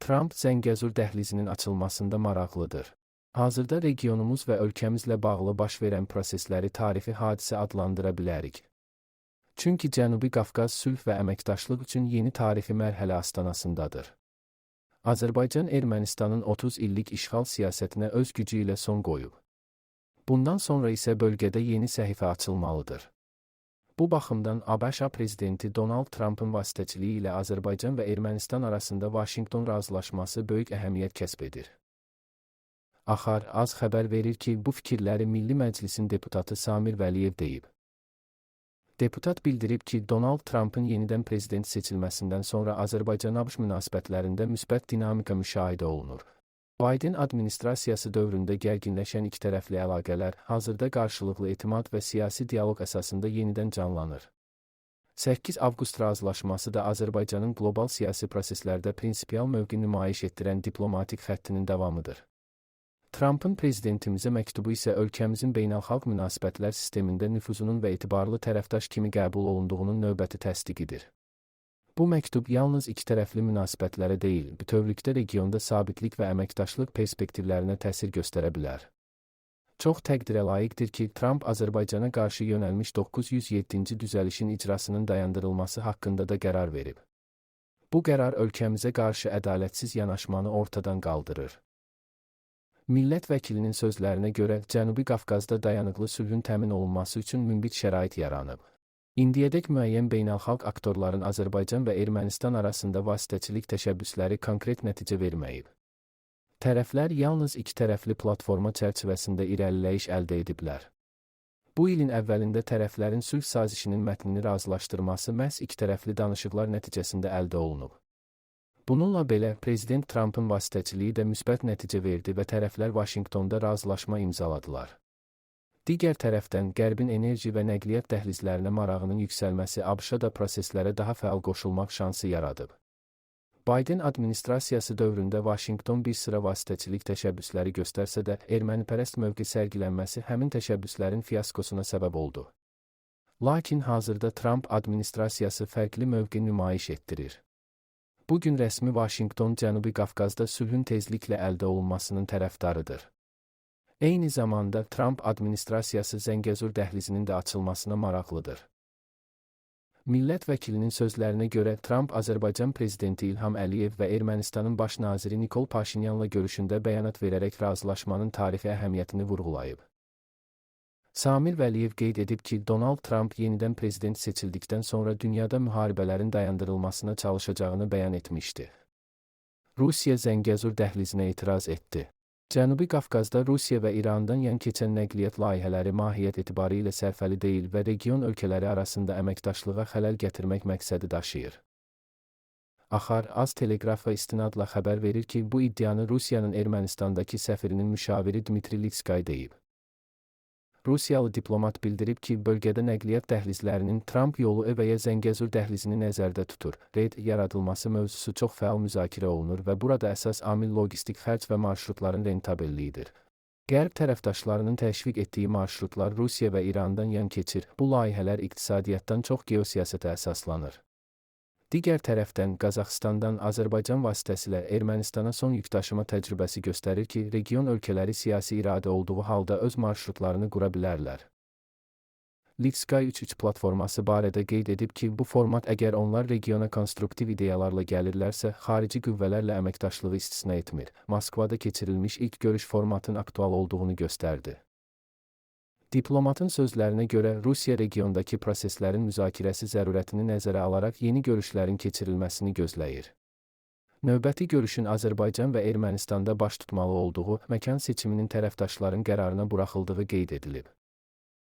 Tramp Zəngəzur dəhlizinin açılmasında maraqlıdır. Hazırda regionumuz və ölkəmizlə bağlı baş verən prosesləri tarixi hadisə adlandıra bilərik. Çünki Cənubi Qafqaz sülh və əməkdaşlıq üçün yeni tarixi mərhələ astanasındadır. Azərbaycan Ermənistanın 30 illik işğal siyasətinə öz gücü ilə son qoyub. Bundan sonra isə bölgədə yeni səhifə açılmalıdır. Bu baxımdan ABŞ prezidenti Donald Trump'ın vasitəçiliyi ilə Azərbaycan və Ermənistan arasında Vaşinqton razılaşması böyük əhəmiyyət kəsb edir. Axar az xəbər verir ki, bu fikirləri Milli Məclisin deputatı Samir Vəliyev deyib. Deputat bildirib ki, Donald Trump'ın yenidən prezident seçilməsindən sonra Azərbaycan-ABŞ münasibətlərində müsbət dinamika müşahidə olunur. Biden administrasiyası dövründə gərginləşən ikitərəfli əlaqələr hazırda qarşılıqlı etimad və siyasi dialoq əsasında yenidən canlanır. 8 avqust razılaşması da Azərbaycanın qlobal siyasi proseslərdə prinsipial mövqe nümayiş etdirən diplomatik xəttinin davamıdır. Trump'ın prezidentimizə məktubu isə ölkəmizin beynəlxalq münasibətlər sistemində nüfuzunun və etibarlı tərəfdaş kimi qəbul olunduğunun növbəti təsdiqidir. Bu məktub yalnız ikitərəfli münasibətlərə deyil, bütövlükdə regionda sabitlik və əməkdaşlıq perspektivlərinə təsir göstərə bilər. Çox təqdirə layiqdir ki, Trump Azərbaycana qarşı yönəlmiş 907-ci düzəlişin icrasının dayandırılması haqqında da qərar verib. Bu qərar ölkəmizə qarşı ədalətsiz yanaşmanı ortadan qaldırır. Millət vəkilinin sözlərinə görə Cənubi Qafqazda dayanıqlı sülhün təmin olunması üçün münbit şərait yaranıb. İndiyədək müəyyən beynəlxalq aktorların Azərbaycan və Ermənistan arasında vasitəçilik təşəbbüsləri konkret nəticə verməyib. Tərəflər yalnız ikitərəfli platforma çərçivəsində irəliləyiş əldə ediblər. Bu ilin əvvəlində tərəflərin sülh sazişinin mətnini razılaşdırması məhz ikitərəfli danışıqlar nəticəsində əldə olunub. Bununla belə, Prezident Trump'ın vasitəçiliyi də müsbət nəticə verdi və tərəflər Vaşinqtonda razılaşma imzaladılar. Digər tərəfdən, Qərbin enerji və nəqliyyat dəhlizlərinə marağının yüksəlməsi ABŞ-a da proseslərə daha fəal qoşulmaq şansı yaradıb. Biden administrasiyası dövründə Vaşinqton bir sıra vasitəçilik təşəbbüsləri göstərsə də, ermənipərəst mövqe sərgilənməsi həmin təşəbbüslərin fiaskosuna səbəb oldu. Lakin hazırda Trump administrasiyası fərqli mövqe nümayiş etdirir. Bugün rəsmi Vaşinqton Cənubi Qafqazda sülhün tezliklə əldə olunmasının tərəfdarıdır. Eyni zamanda Trump administrasiyası Zəngəzur dəhlizinin də açılmasına maraqlıdır. Millət vəkilinin sözlərinə görə Trump Azərbaycan prezidenti İlham Əliyev və Ermənistanın baş naziri Nikol Paşinyanla görüşündə bəyanat verərək razılaşmanın tarixi əhəmiyyətini vurğulayıb. Samir Vəliyev qeyd edib ki, Donald Trump yenidən prezident seçildikdən sonra dünyada müharibələrin dayandırılmasına çalışacağını bəyan etmişdi. Rusiya Zəngəzur dəhlizinə etiraz etdi. Cənubi Qafqazda Rusiya və İrandan yan keçən nəqliyyat layihələri mahiyyət etibarı ilə sərfəli deyil və region ölkələri arasında əməkdaşlığa xələl gətirmək məqsədi daşıyır. Axar Az Teleqrafla istinadla xəbər verir ki, bu iddianı Rusiyanın Ermənistandakı səfirinin müşaviri Dmitri Litskay deyib. Rusiyalı diplomat bildirib ki, bölgədə nəqliyyat dəhlizlərinin Trump yolu və ya Zəngəzur dəhlizini nəzərdə tutur. RED yaradılması mövzusu çox fəal müzakirə olunur və burada əsas amil logistik xərc və marşrutların rentabelliyidir. Qərb tərəfdaşlarının təşviq etdiyi marşrutlar Rusiya və İrandan yan keçir. Bu layihələr iqtisadiyyatdan çox geosiyasətə əsaslanır. Digər tərəfdən, Qazaxıstandan Azərbaycan vasitəsilə Ermənistana son yükdaşıma təcrübəsi göstərir ki, region ölkələri siyasi iradə olduğu halda öz marşrutlarını qura bilərlər. Litskay 3.3 platforması barədə qeyd edib ki, bu format əgər onlar regiona konstruktiv ideyalarla gəlirlərsə, xarici qüvvələrlə əməkdaşlığı istisna etmir. Moskvada keçirilmiş ilk görüş formatın aktual olduğunu göstərdi. Diplomatın sözlərinə görə Rusiya regiondakı proseslərin müzakirəsi zərurətini nəzərə alaraq yeni görüşlərin keçirilməsini gözləyir. Növbəti görüşün Azərbaycan və Ermənistanda baş tutmalı olduğu, məkan seçiminin tərəfdaşların qərarına buraxıldığı qeyd edilib.